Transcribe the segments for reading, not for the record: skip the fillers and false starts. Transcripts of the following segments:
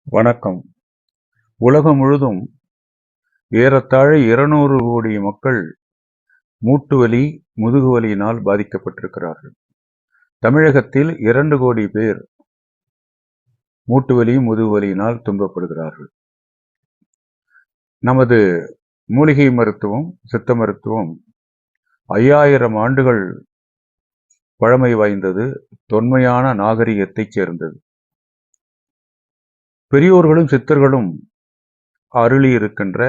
வணக்கம். உலகம் முழுதும் ஏறத்தாழ 200 கோடி மக்கள் மூட்டுவலி, முதுகுவலியினால் பாதிக்கப்பட்டிருக்கிறார்கள். தமிழகத்தில் 2 கோடி பேர் மூட்டுவலி, முதுகுவலியினால் துன்பப்படுகிறார்கள். நமது மூலிகை மருத்துவம், சித்த மருத்துவம் 5000 ஆண்டுகள் பழமை வாய்ந்தது, தொன்மையான நாகரிகத்தைச் சேர்ந்தது. பெரியோர்களும் சித்தர்களும் அருளியிருக்கின்ற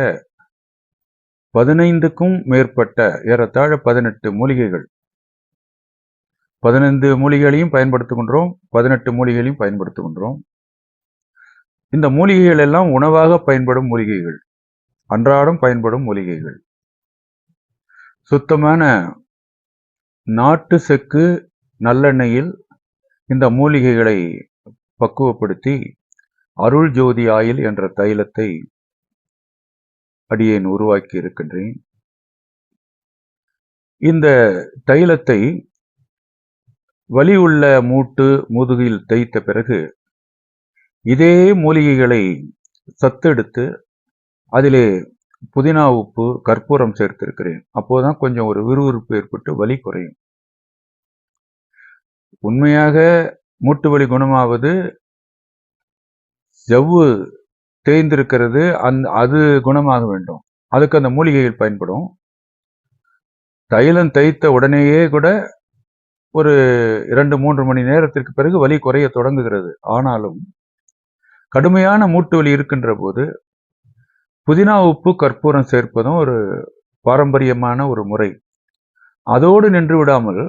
15க்கும் மேற்பட்ட ஏறத்தாழ 18 மூலிகைகள், 15 மூலிகைகளையும் பயன்படுத்துகின்றோம், 18 மூலிகைகளையும் பயன்படுத்துகின்றோம். இந்த மூலிகைகள் எல்லாம் உணவாக பயன்படும் மூலிகைகள், அன்றாடம் பயன்படும் மூலிகைகள். சுத்தமான நாட்டு செக்கு நல்லெண்ணெயில் இந்த மூலிகைகளை பக்குவப்படுத்தி அருள் ஜோதி ஆயில் என்ற தைலத்தை அடியேன் உருவாக்கி இருக்கின்றேன். இந்த தைலத்தை வலி உள்ள மூட்டு, முதுகில் தேய்த்த பிறகு இதே மூலிகைகளை சத்தெடுத்து அதிலே புதினா உப்பு, கற்பூரம் சேர்த்திருக்கிறேன். அப்போதான் கொஞ்சம் ஒரு விறுவிறுப்பு ஏற்பட்டு வலி குறையும். உண்மையாக மூட்டு வலி குணமாவது ஜவ்வு தேய்ந்திருக்கிறது, அது குணமாக வேண்டும். அதுக்கு அந்த மூலிகைகள் பயன்படும். தைலம் தேய்த்த உடனேயே கூட ஒரு 2-3 மணி நேரத்திற்கு பிறகு வலி குறைய தொடங்குகிறது. ஆனாலும் கடுமையான மூட்டு வலி இருக்கின்ற போது புதினா உப்பு, கற்பூரம் சேர்ப்பதும் ஒரு பாரம்பரியமான ஒரு முறை. அதோடு நின்று விடாமல்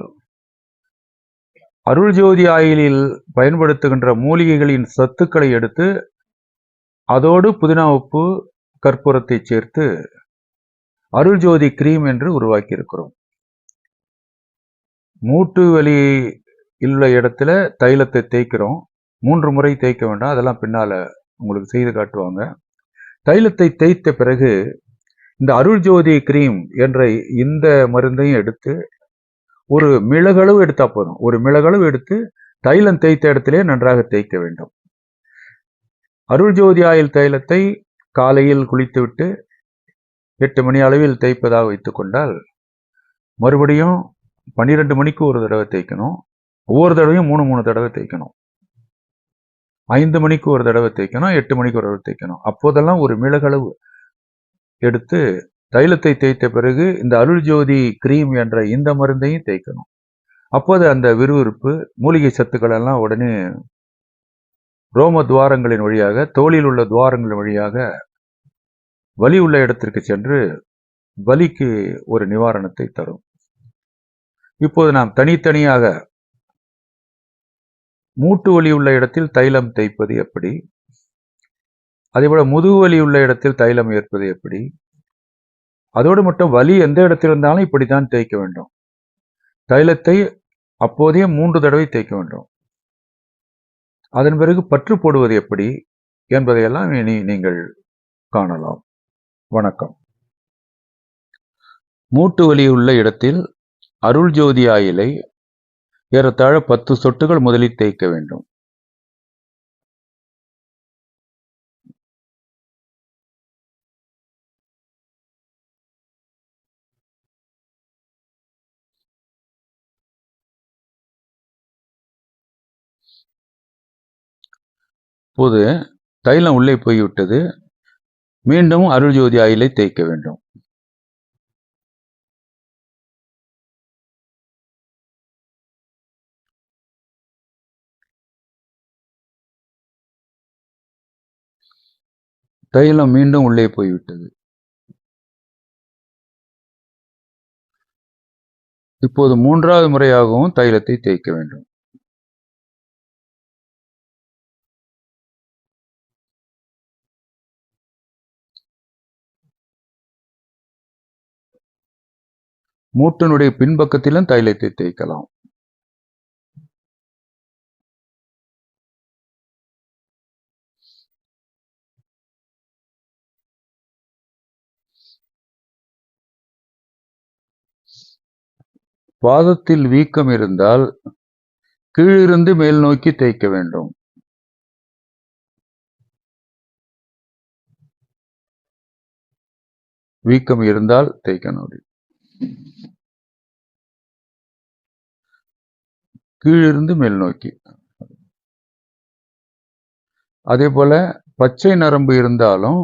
அருள் ஜோதி ஆயிலில் பயன்படுத்துகின்ற மூலிகைகளின் சத்துக்களை எடுத்து அதோடு புதினா உப்பு, கற்பூரத்தை சேர்த்து அருள் ஜோதி கிரீம் என்று உருவாக்கி இருக்கிறோம். மூட்டு வலி உள்ள இடத்துல தைலத்தை தேய்க்கிறோம். 3 முறை தேய்க்க வேண்டாம், அதெல்லாம் பின்னால உங்களுக்கு செய்து காட்டுவாங்க. தைலத்தை தேய்த்த பிறகு இந்த அருள் ஜோதி கிரீம் என்ற இந்த மருந்தையும் எடுத்து ஒரு மிளகளவு எடுத்தா போதும். ஒரு மிளகளவு எடுத்து தைலம் தேய்த்த இடத்திலே நன்றாக தேய்க்க வேண்டும். அருள் ஜோதி ஆயில் தைலத்தை காலையில் குளித்துவிட்டு 8 மணி அளவில் தேய்ப்பதாக வைத்துக் கொண்டால் மறுபடியும் 12 மணிக்கு ஒரு தடவை தேய்க்கணும். ஒவ்வொரு தடவையும் 3 தடவை தேய்க்கணும். 5 மணிக்கு ஒரு தடவை தேய்க்கணும், 8 மணிக்கு ஒரு தடவை தேய்க்கணும். அப்போதெல்லாம் ஒரு மிளகளவு எடுத்து தைலத்தை தேய்த்த பிறகு இந்த அருள் ஜோதி கிரீம் என்ற இந்த மருந்தையும் தேய்க்கணும். அப்போது அந்த விறுவிறுப்பு, மூலிகை சத்துக்கள் எல்லாம் உடனே ரோம துவாரங்களின் வழியாக, தோலில் உள்ள துவாரங்களின் வழியாக வலி உள்ள இடத்திற்கு சென்று வலிக்கு ஒரு நிவாரணத்தை தரும். இப்போது நாம் தனித்தனியாக மூட்டு வலி உள்ள இடத்தில் தைலம் தேய்ப்பது எப்படி, அதேபோல முதுகு வலி உள்ள இடத்தில் தைலம் ஏற்பது எப்படி, அதோடு மட்டும் வலி எந்த இடத்தில் இருந்தாலும் இப்படித்தான் தேய்க்க வேண்டும். தைலத்தை அப்போதே 3 தடவை தேய்க்க வேண்டும். அதன் பிறகு பற்று போடுவது எப்படி என்பதையெல்லாம் இனி நீங்கள் காணலாம். வணக்கம். மூட்டு வலி உள்ள இடத்தில் அருள் ஜோதி ஆயிலை ஏறத்தாழ 10 சொட்டுகள் முதலில் தேய்க்க வேண்டும். இப்போது தைலம் உள்ளே போய்விட்டது. மீண்டும் அருள் ஜோதி ஆயிலை தேய்க்க வேண்டும். தைலம் மீண்டும் உள்ளே போய்விட்டது. இப்போது 3வது முறையாகவும் தைலத்தை தேய்க்க வேண்டும். மூட்டினுடைய பின்பக்கத்திலும் தைலத்தை தேய்க்கலாம். பாதத்தில் வீக்கம் இருந்தால் கீழிருந்து மேல் நோக்கி தேய்க்க வேண்டும். வீக்கம் இருந்தால் தேய்க்கணும். அப்படி கீழிருந்து மேல் நோக்கி. அதே போல பச்சை நரம்பு இருந்தாலும்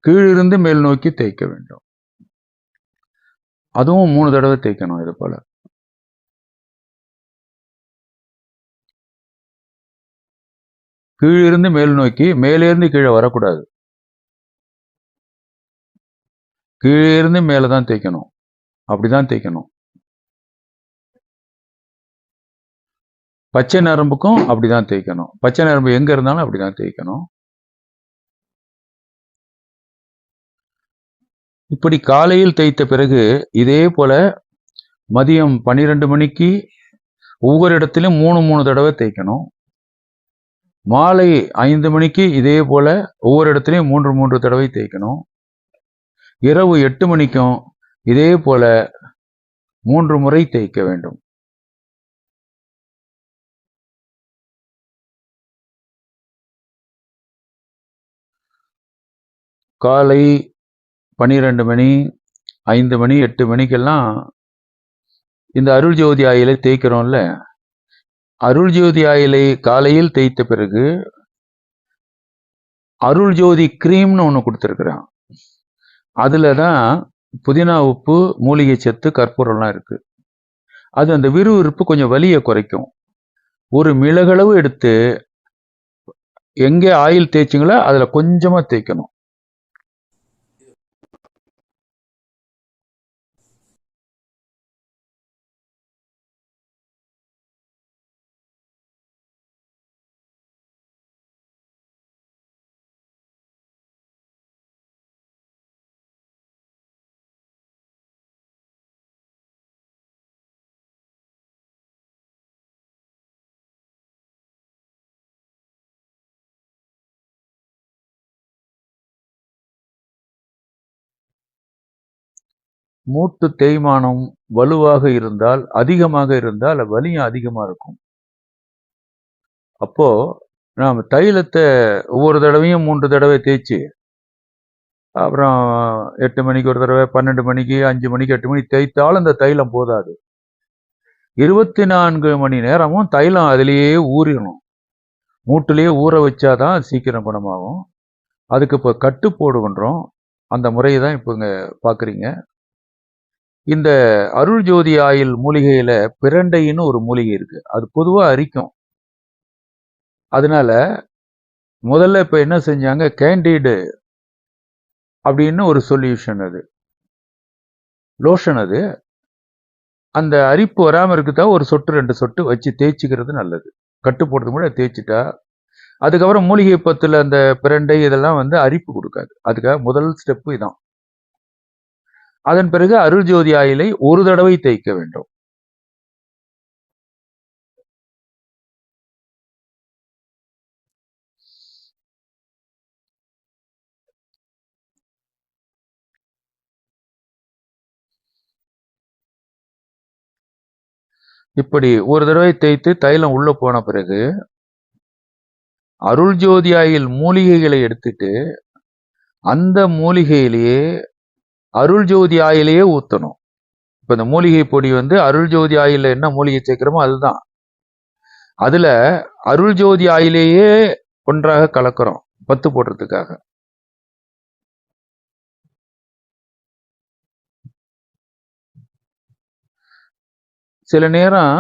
கீழிருந்து மேல் நோக்கி தேய்க்க வேண்டும். அதுவும் 3 தடவை தேய்க்கணும். இது போல கீழிருந்து மேல் நோக்கி, மேலேருந்து கீழே வரக்கூடாது. கீழே இருந்து மேலே தான் தேய்க்கணும். அப்படிதான் தேய்க்கணும். பச்சை நரம்புக்கும் அப்படிதான் தேய்க்கணும். பச்சை நரம்பு எங்க இருந்தாலும் அப்படிதான் தேய்க்கணும். இப்படி காலையில் தேய்த்த பிறகு இதே போல மதியம் 12 மணிக்கு ஒவ்வொரு இடத்திலும் 3 தடவை தேய்க்கணும். மாலை 5 மணிக்கு இதே போல ஒவ்வொரு இடத்திலையும் 3 தடவை தேய்க்கணும். இரவு 8 மணிக்கும் இதே போல 3 முறை தேய்க்க வேண்டும். காலை 12 மணி, 5 மணி, 8 மணிக்கெல்லாம் இந்த அருள் ஜோதி ஆயிலை தேய்க்கிறோம்ல, அருள் ஜோதி ஆயிலை காலையில் தேய்த்த பிறகு அருள் ஜோதி கிரீம்னு ஒன்று கொடுத்துருக்குறான். அதில் தான் புதினா உப்பு, மூலிகை சத்து, கற்பூரம்லாம் இருக்கு. அது அந்த விறுவிறுப்பு கொஞ்சம் வலியை குறைக்கும். ஒரு மிளகளவு எடுத்து எங்கே ஆயில் தேய்ச்சிங்களோ அதில் கொஞ்சமாக தேய்க்கணும். மூட்டு தேய்மானம் வலுவாக இருந்தால், அதிகமாக இருந்தால் வலியும் அதிகமாக இருக்கும். அப்போ நாம் தைலத்தை ஒவ்வொரு தடவையும் 3 தடவை தேய்ச்சி, அப்புறம் 8 மணிக்கு ஒரு தடவை, 12 மணிக்கு, 5 மணிக்கு, 8 மணிக்கு தேய்த்தாலும் அந்த தைலம் போதாது. 24 மணி நேரமும் தைலம் அதிலேயே ஊறிடணும். மூட்டிலேயே ஊற வச்சாதான் சீக்கிரம் குணமாகும். அதுக்கு இப்போ கட்டு போடுகின்றோம். அந்த முறையை தான் இப்போ இங்கே பார்க்குறீங்க. இந்த அருள் ஜோதி ஆயில் மூலிகையில பிரண்டைன்னு ஒரு மூலிகை இருக்கு. அது பொதுவாக அரிக்கும். அதனால முதல்ல இப்போ என்ன செஞ்சாங்க, கேண்டிடு அப்படின்னு ஒரு சொல்யூஷன், அது லோஷன். அது அந்த அரிப்பு வராமல் இருக்குதா ஒரு சொட்டு 2 சொட்டு வச்சு தேய்ச்சிக்கிறது நல்லது. கட்டு போடுறது கூட தேய்ச்சிட்டா, அதுக்கப்புறம் மூலிகை பத்துல அந்த பிரண்டை இதெல்லாம் வந்து அரிப்பு கொடுக்காது. அதுக்காக முதல் ஸ்டெப்பு இதான். அதன் பிறகு அருள் ஜோதி ஆயிலை ஒரு தடவை தேய்க்க வேண்டும். இப்படி ஒரு தடவை தேய்த்து தைலம் உள்ள போன பிறகு அருள் ஜோதி ஆயில் மூலிகைகளை எடுத்துட்டு அந்த மூலிகையிலேயே அருள் ஜோதி ஆயிலையே ஊற்றணும். இப்போ இந்த மூலிகை பொடி வந்து அருள் ஜோதி ஆயில என்ன மூலிகை சேர்க்கிறோமோ அதுதான். அதுல அருள் ஜோதி ஆயிலேயே ஒன்றாக கலக்கிறோம் பத்து போடுறதுக்காக. சில நேரம்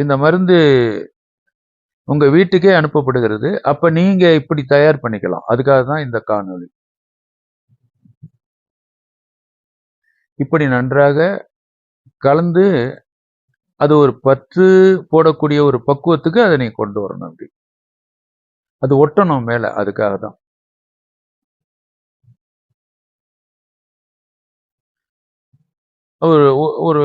இந்த மருந்து உங்க வீட்டுக்கே அனுப்பப்படுகிறது. அப்ப நீங்க இப்படி தயார் பண்ணிக்கலாம். அதுக்காக தான் இந்த காணொளி. இப்படி நன்றாக கலந்து அது ஒரு பற்று போடக்கூடிய ஒரு பக்குவத்துக்கு அதை நீ கொண்டு வரணும். அப்படி அது ஒட்டணும் மேல. அதுக்காக தான். ஒரு ஒரு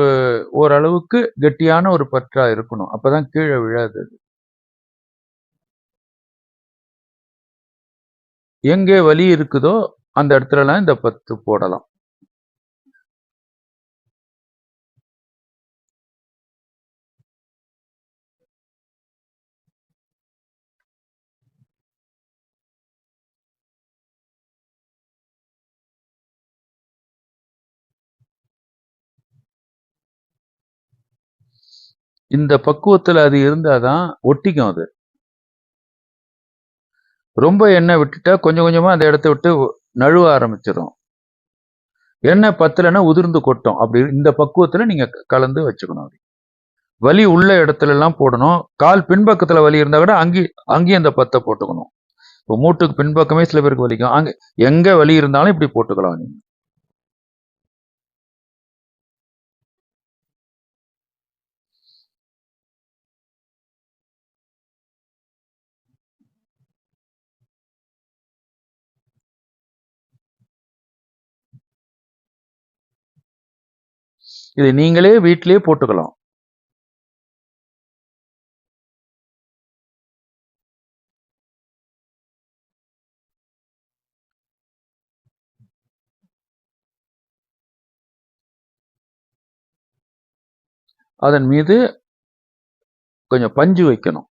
ஓரளவுக்கு கெட்டியான ஒரு பற்றா இருக்கணும். அப்பதான் கீழே விழாது. எங்கே வலி இருக்குதோ அந்த இடத்துலலாம் இந்த பத்து போடலாம். இந்த பக்குவத்துல அது இருந்தாதான் ஒட்டிக்கும். அது ரொம்ப எண்ணெய் விட்டுட்டா கொஞ்சம் கொஞ்சமா அந்த இடத்த விட்டு நழுவ ஆரம்பிச்சிடும். எண்ணெய் பத்தலைன்னா உதிர்ந்து கொட்டும். அப்படி இந்த பக்குவத்துல நீங்க கலந்து வச்சுக்கணும். வலி உள்ள இடத்துல எல்லாம் போடணும். கால் பின்பக்கத்துல வலி இருந்தா கூட அங்கேயும் அந்த பத்தை போட்டுக்கணும். இப்போ மூட்டுக்கு பின்பக்கமே சில பேருக்கு வலிக்கும். அங்க எங்க வலி இருந்தாலும் இப்படி போட்டுக்கலாம் நீங்க. இது நீங்களே வீட்டிலேயே போட்டுக்கலாம். அதன் மீது கொஞ்சம் பஞ்சு வைக்கணும்.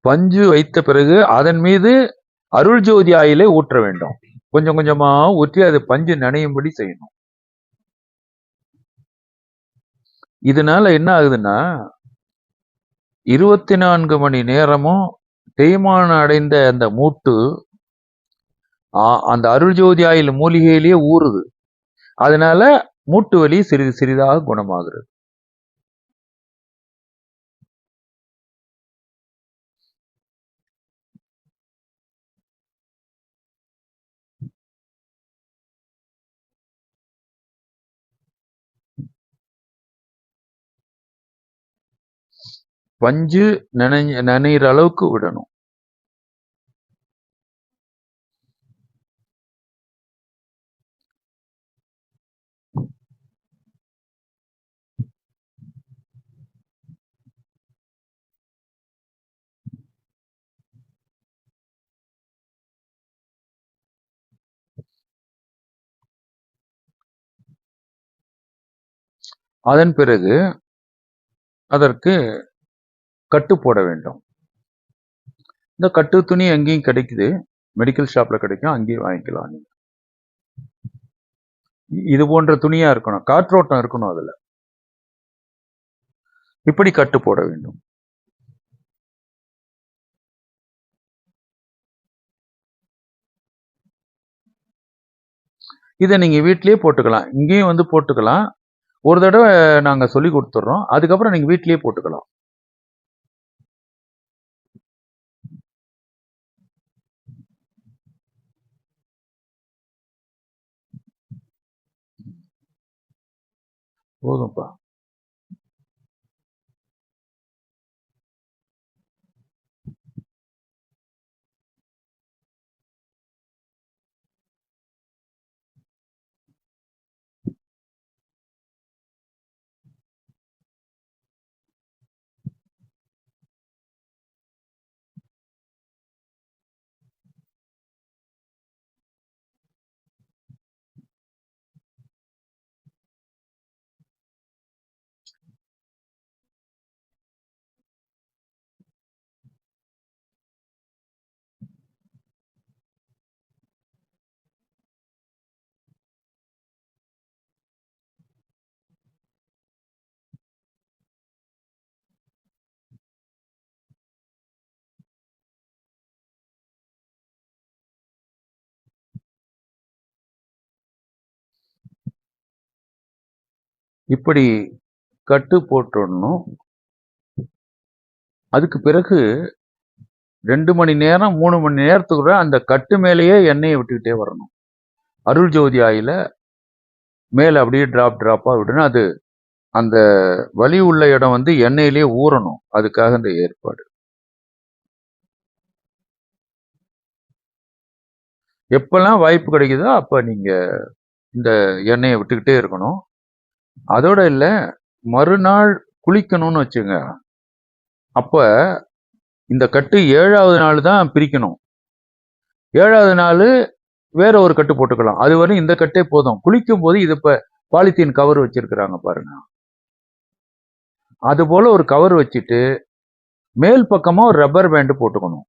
பஞ்சு வைத்த பிறகு அதன் மீது அருள் ஜோதி ஆயிலை ஊற்ற வேண்டும். கொஞ்சம் கொஞ்சமா ஊற்றி அது பஞ்சு நனையும்படி செய்யணும். இதனால என்ன ஆகுதுன்னா 24 மணி நேரமும் தேய்மானம் அடைந்த அந்த மூட்டு அந்த அருள் ஜோதி ஆயில் மூலிகையிலேயே ஊறுது. அதனால மூட்டு வலி சிறிது சிறிதாக குணமாகிறது. பஞ்சு நனைகிற அளவுக்கு விடணும். அதன் பிறகு அதற்கு கட்டு போட வேண்டும். இந்த கட்டு துணி எங்கேயும் கிடைக்குது, மெடிக்கல் ஷாப்ல கிடைக்கும், அங்கேயும் வாங்கிக்கலாம். இது போன்ற துணியா இருக்கணும், காற்றோட்டம் இருக்கணும் அதுல. இப்படி கட்டு போட வேண்டும். இதை நீங்க வீட்லயே போட்டுக்கலாம், இங்கேயும் வந்து போட்டுக்கலாம். ஒரு தடவை நாங்க சொல்லி கொடுத்துட்றோம், அதுக்கப்புறம் நீங்க வீட்லயே போட்டுக்கலாம். போதும்ப்பா. இப்படி கட்டு போட்டுடணும். அதுக்கு பிறகு 2 மணி நேரம் 3 மணி நேரத்துக்குள்ள அந்த கட்டு மேலேயே எண்ணெயை விட்டுக்கிட்டே வரணும். அருள் ஜோதி ஆயில மேல அப்படியே டிராப்பா விடணும். அது அந்த வலி உள்ள இடம் வந்து எண்ணெயிலேயே ஊறணும். அதுக்காக இந்த ஏற்பாடு. எப்பெல்லாம் வாய்ப்பு கிடைக்குதோ அப்ப நீங்க இந்த எண்ணெயை விட்டுக்கிட்டே இருக்கணும். அதோட இல்ல, மறுநாள் குளிக்கணும்னு வச்சுங்க. அப்ப இந்த கட்டு 7வது நாள் தான் பிரிக்கணும். 7வது நாள் வேற ஒரு கட்டு போட்டுக்கலாம். அது வரை இந்த கட்டே போதும். குளிக்கும் போது இது இப்ப பாலித்தீன் கவர் வச்சிருக்கிறாங்க பாருங்க. அது போல ஒரு கவர் வச்சுட்டு மேல் பக்கமா ஒரு ரப்பர் பேண்ட் போட்டுக்கணும்.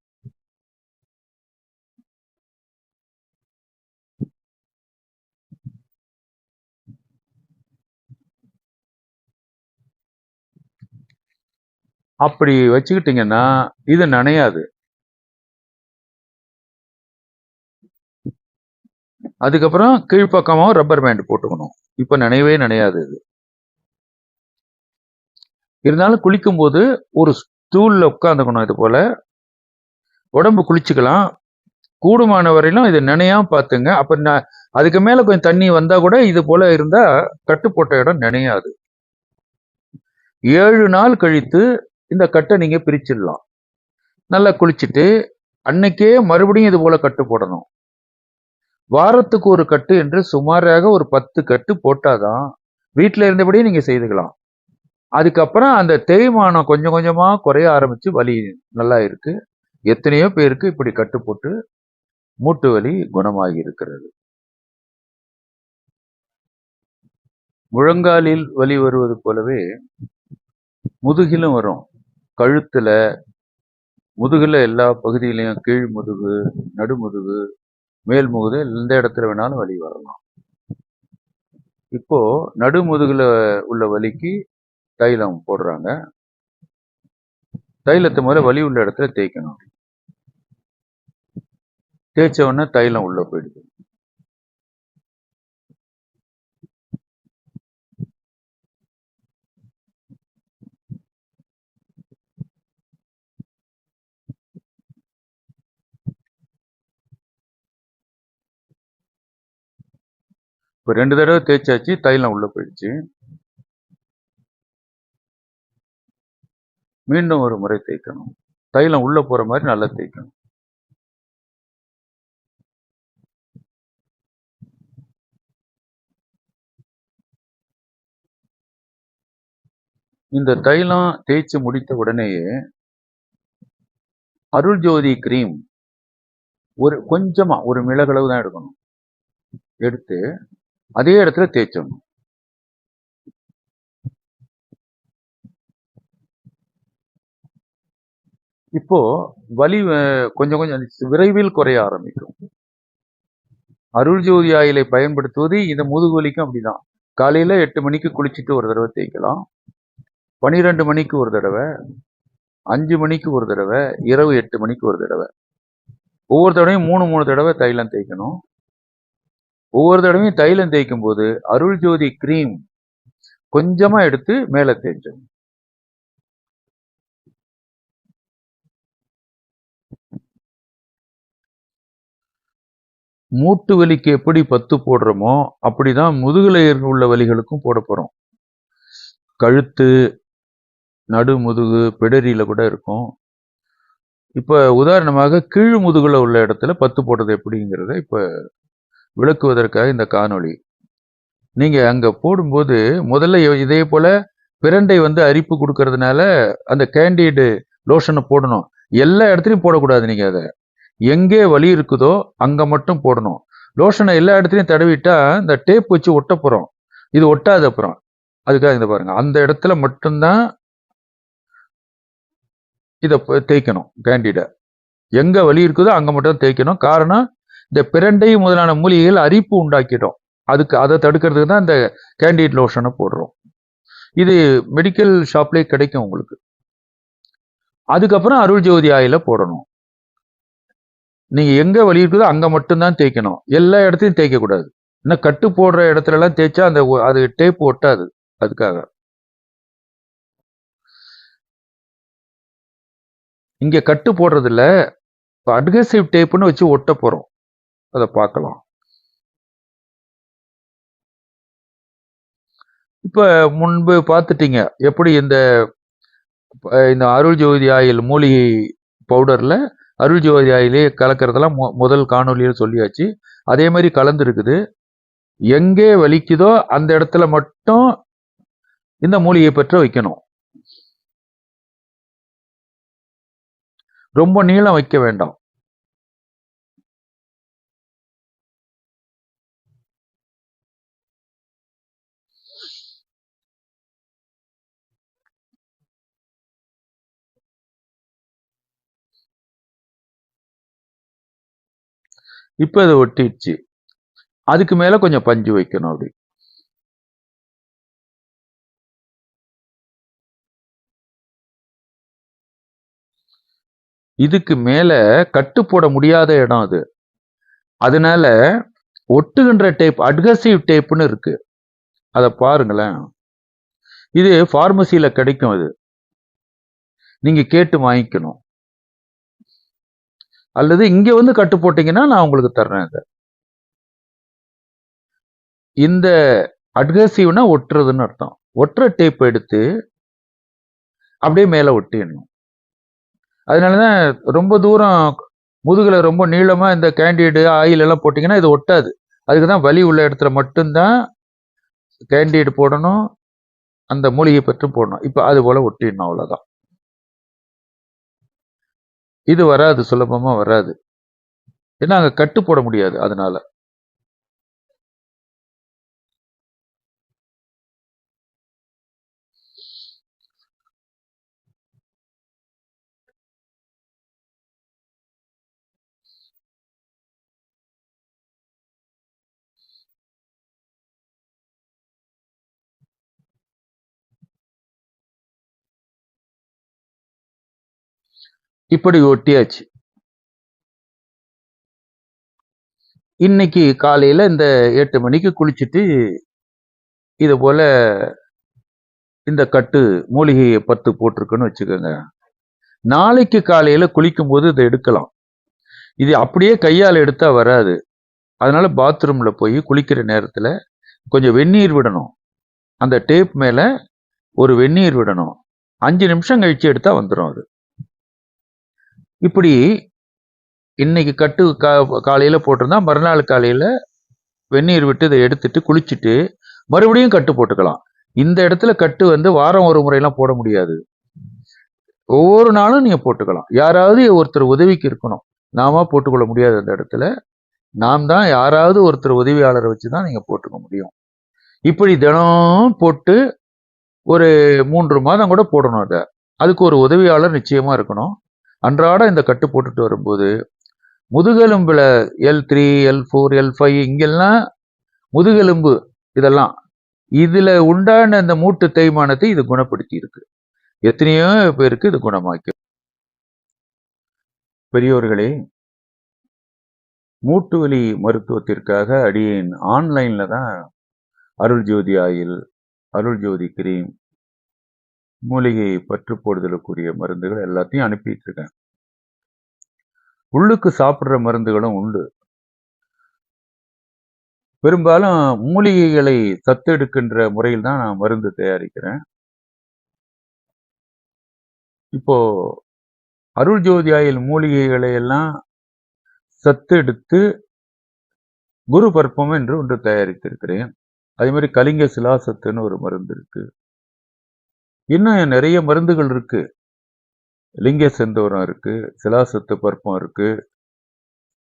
அப்படி வச்சுக்கிட்டீங்கன்னா இது நனையாது. அதுக்கப்புறம் கீழ்ப்பக்கமாவும் ரப்பர் பேண்ட் போட்டுக்கணும். இப்ப நனையவே நனையாது இது. இருந்தாலும் குளிக்கும் போது ஒரு ஸ்டூல்ல உட்காந்துக்கணும். இது போல உடம்பு குளிச்சுக்கலாம். கூடுமான வரையிலும் இது நினையாம பார்த்துங்க. அப்ப அதுக்கு மேல கொஞ்சம் தண்ணி வந்தா கூட இது போல இருந்தா கட்டு போட்ட இடம் நினையாது. 7 நாள் கழித்து இந்த கட்டை நீங்க பிரிச்சிடலாம். நல்லா குளிச்சுட்டு அன்னைக்கே மறுபடியும் இது போல கட்டு போடணும். வாரத்துக்கு ஒரு கட்டு என்று சுமாராக ஒரு 10 கட்டு போட்டாதான் வீட்டில இருந்தபடியே நீங்க செய்துக்கலாம். அதுக்கப்புறம் அந்த தேய்மானம் கொஞ்சம் கொஞ்சமா குறைய ஆரம்பிச்சு வலி நல்லா இருக்கு. எத்தனையோ பேருக்கு இப்படி கட்டு போட்டு மூட்டு வலி குணமாகி இருக்கிறது. முழங்காலில் வலி வருவது போலவே முதுகிலும் வரும். கழுத்துல, முதுகுல எல்லா பகுதியிலையும் கீழ் முதுகு, நடுமுதுகு, மேல் முதுகு எந்த இடத்துல வேணாலும் வலி வரலாம். இப்போ நடுமுதுகுல உள்ள வலிக்கு தைலம் போடுறாங்க. தைலத்தை முதல்ல வலி உள்ள இடத்துல தேய்க்கணும். தேய்ச்ச உடனே தைலம் உள்ள போயிடுது. இப்போ 2 தடவை தேய்ச்சாச்சு, தைலம் உள்ள போயிடுச்சு. மீண்டும் ஒரு முறை தேய்க்கணும். தைலம் உள்ள போற மாதிரி நல்லா தேய்க்கணும். இந்த தைலம் தேய்ச்சி முடித்த உடனேயே அருள் ஜோதி கிரீம் கொஞ்சமா ஒரு மிளகளவு தான் எடுக்கணும். எடுத்து அதே இடத்துல தேய்ச்சணும். இப்போ வலி கொஞ்சம் கொஞ்சம் விரைவில் குறைய ஆரம்பிக்கும். அருள் ஜோதி ஆயிலை பயன்படுத்துவது இந்த முதுகு வலிக்கும் அப்படிதான். காலையில 8 மணிக்கு குளிச்சுட்டு ஒரு தடவை தேய்க்கலாம். 12 மணிக்கு ஒரு தடவை, 5 மணிக்கு ஒரு தடவை, இரவு 8 மணிக்கு ஒரு தடவை. ஒவ்வொரு தடவையும் 3 தடவை தைலம் தேய்க்கணும். ஒவ்வொரு தடவையும் தைலம் தேய்க்கும் போது அருள் ஜோதி கிரீம் கொஞ்சமா எடுத்து மேல தேய்ச்சணும். மூட்டு வலிக்கு எப்படி பத்து போடுறோமோ அப்படிதான் முதுகுல உள்ள வலிகளுக்கும் போட போறோம். கழுத்து, நடு முதுகு, பிடரியில கூட இருக்கும். இப்ப உதாரணமாக கீழ் முதுகுல உள்ள இடத்துல பத்து போடுறது எப்படிங்கிறத இப்ப விளக்குவதற்காக இந்த காணொளி. நீங்க அங்க போடும்போது முதல்ல இதே போல பிரண்டை அரிப்பு கொடுக்கறதுனால அந்த கேண்டிடு லோஷனை போடணும். எல்லா இடத்துலையும் போடக்கூடாது. நீங்க அதை எங்கே வலி இருக்குதோ அங்க மட்டும் போடணும். லோஷனை எல்லா இடத்துலையும் தடவிட்டா இந்த டேப் வச்சு ஒட்ட போறோம். இது ஒட்டாது. அப்புறம் அதுக்காக இந்த பாருங்க, அந்த இடத்துல மட்டும்தான் இதை தேய்க்கணும். கேண்டிட எங்க வலி இருக்குதோ அங்க மட்டும் தேய்க்கணும். காரணம், இந்த பிரண்டை முதலான மூலிகைகள் அரிப்பு உண்டாக்கிடும். அதை தடுக்கிறதுக்கு தான் இந்த கேண்டிட் லோஷனை போடுறோம். இது மெடிக்கல் ஷாப்லேயே கிடைக்கும் உங்களுக்கு. அதுக்கப்புறம் அருள் ஜோதி ஆயில போடணும். நீங்க எங்க வலி இருக்குதோ அங்க மட்டும்தான் தேய்க்கணும். எல்லா இடத்தையும் தேய்க்க கூடாது. இன்னும் கட்டு போடுற இடத்துல எல்லாம் தேய்ச்சா அது டேப் ஒட்டாது. அதுக்காக இங்க கட்டு போடுறதுல அட்ஹெசிவ் டேப்னு வச்சு ஒட்ட போறோம். அதை பார்க்கலாம். இப்ப முன்பு பார்த்துட்டீங்க எப்படி இந்த அருள் ஜோதி ஆயில் மூலிகை பவுடர்ல அருள் ஜோதி ஆயிலே கலக்கிறதெல்லாம் முதல் காணொலியில் சொல்லியாச்சு. அதே மாதிரி கலந்து இருக்குது. எங்கே வலிக்குதோ அந்த இடத்துல மட்டும் இந்த மூலிகை பற்ற வைக்கணும். ரொம்ப நீளம் வைக்க வேண்டாம். இப்ப இது ஒட்டிடுச்சு. அதுக்கு மேல கொஞ்சம் பஞ்சு வைக்கணும். அப்படி இதுக்கு மேல கட்டு போட முடியாத இடம் அது. அதனால ஒட்டுகின்ற டேப், அட்ஹசிவ் டேப்னு இருக்கு, அதை பாருங்களேன். இது பார்மசியில கிடைக்கும். அது நீங்க கேட்டு வாங்கிக்கணும், அல்லது இங்க வந்து கட்டு போட்டீங்கன்னா நான் உங்களுக்கு தர்றேன். அதை இந்த அட்ஹசிவ்னா ஒட்டுறதுன்னு அர்த்தம். ஒட்டுற டேப் எடுத்து அப்படியே மேல ஒட்டிடணும். அதனாலதான் ரொம்ப தூரம் முதுகுல ரொம்ப நீளமா இந்த கேண்டிடு ஆயில் எல்லாம் போட்டீங்கன்னா இது ஒட்டாது. அதுக்குதான் வலி உள்ள இடத்துல மட்டும்தான் கேண்டிடு போடணும், அந்த மூலிகை பற்றும் போடணும். இப்ப அது போல ஒட்டிடணும், அவ்வளவுதான். இது வராது, சுலபமா வராது. ஏன்னா அங்க கட்டு போட முடியாது. அதனால இப்படி ஒட்டியாச்சு. இன்னைக்கு காலையில இந்த 8 மணிக்கு குளிச்சுட்டு இது போல இந்த கட்டு மூலிகையை பத்து போட்டிருக்குன்னு வச்சுக்கோங்க. நாளைக்கு காலையில குளிக்கும் போது இதை எடுக்கலாம். இது அப்படியே கையால் எடுத்தா வராது. அதனால பாத்ரூம்ல போய் குளிக்கிற நேரத்துல கொஞ்சம் வெந்நீர் விடணும். அந்த டேப் மேல ஒரு வெந்நீர் விடணும். 5 நிமிஷம் கழிச்சு எடுத்தா வந்துடும் அது. இப்படி இன்னைக்கு கட்டு காலையில போட்டிருந்தா மறுநாள் காலையில வெந்நீர் விட்டு இதை எடுத்துட்டு குளிச்சுட்டு மறுபடியும் கட்டு போட்டுக்கலாம். இந்த இடத்துல கட்டு வந்து வாரம் ஒரு முறையெல்லாம் போட முடியாது. ஒவ்வொரு நாளும் நீங்க போட்டுக்கலாம். யாராவது ஒருத்தர் உதவிக்கு இருக்கணும். நாம போட்டுக்கொள்ள முடியாது. அந்த இடத்துல நாம் தான் யாராவது ஒருத்தர் உதவியாளரை வச்சுதான் நீங்க போட்டுக்க முடியும். இப்படி தினம் போட்டு ஒரு 3 மாதம் கூட போடணும். அதை அதுக்கு ஒரு உதவியாளர் நிச்சயமா இருக்கணும். அன்றாட இந்த கட்டு போட்டுட்டு வரும்போது முதுகெலும்புல L3, L4, L5 இங்கெல்லாம் முதுகெலும்பு இதெல்லாம் இதுல உண்டான இந்த மூட்டு தேய்மானத்தை இது குணப்படுத்தி இருக்கு. எத்தனையோ பேருக்கு இது குணமாக்கி. பெரியோர்களே, மூட்டு வலி மருத்துவத்திற்காக அடியேன் ஆன்லைன்ல தான் அருள் ஜோதி ஆயில், அருள் ஜோதி கிரீம், மூலிகை பற்று போடுதலுக்குரிய மருந்துகள் எல்லாத்தையும் அனுப்பிட்டு இருக்கேன். உள்ளுக்கு சாப்பிடுற மருந்துகளும் உண்டு. பெரும்பாலும் மூலிகைகளை தத்தெடுக்கின்ற முறையில் தான் நான் மருந்து தயாரிக்கிறேன். இப்போ அருள் ஜோதி ஆயில் மூலிகைகளை எல்லாம் சத்தெடுத்து குரு பற்பம் என்று ஒன்று தயாரித்திருக்கிறேன். அதே மாதிரி கலிங்க சிலாசத்துன்னு ஒரு மருந்து இருக்கு. இன்னும் நிறைய மருந்துகள் இருக்கு. லிங்க செந்தூரம் இருக்கு, சிலாசத்து பற்பம் இருக்கு,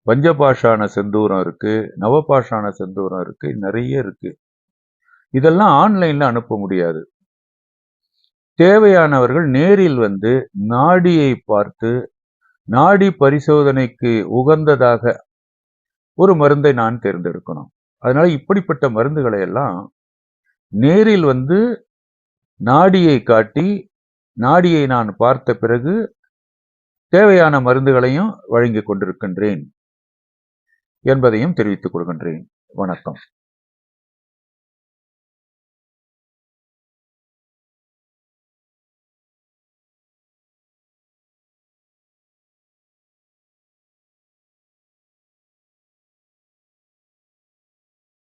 பஞ்சபாஷான செந்தூரம் இருக்கு, நவபாஷான செந்தூரம் இருக்கு, நிறைய இருக்கு. இதெல்லாம் ஆன்லைன்ல அனுப்ப முடியாது. தேவையானவர்கள் நேரில் வந்து நாடியை பார்த்து நாடி பரிசோதனைக்கு உகந்ததாக ஒரு மருந்தை நான் தேர்ந்தெடுக்கணும். அதனால இப்படிப்பட்ட மருந்துகளை எல்லாம் நேரில் வந்து நாடியை காட்டி நாடியை நான் பார்த்த பிறகு தேவையான மருந்துகளையும் வழங்கிக் கொண்டிருக்கின்றேன் என்பதையும் தெரிவித்துக் கொள்கின்றேன். வணக்கம்.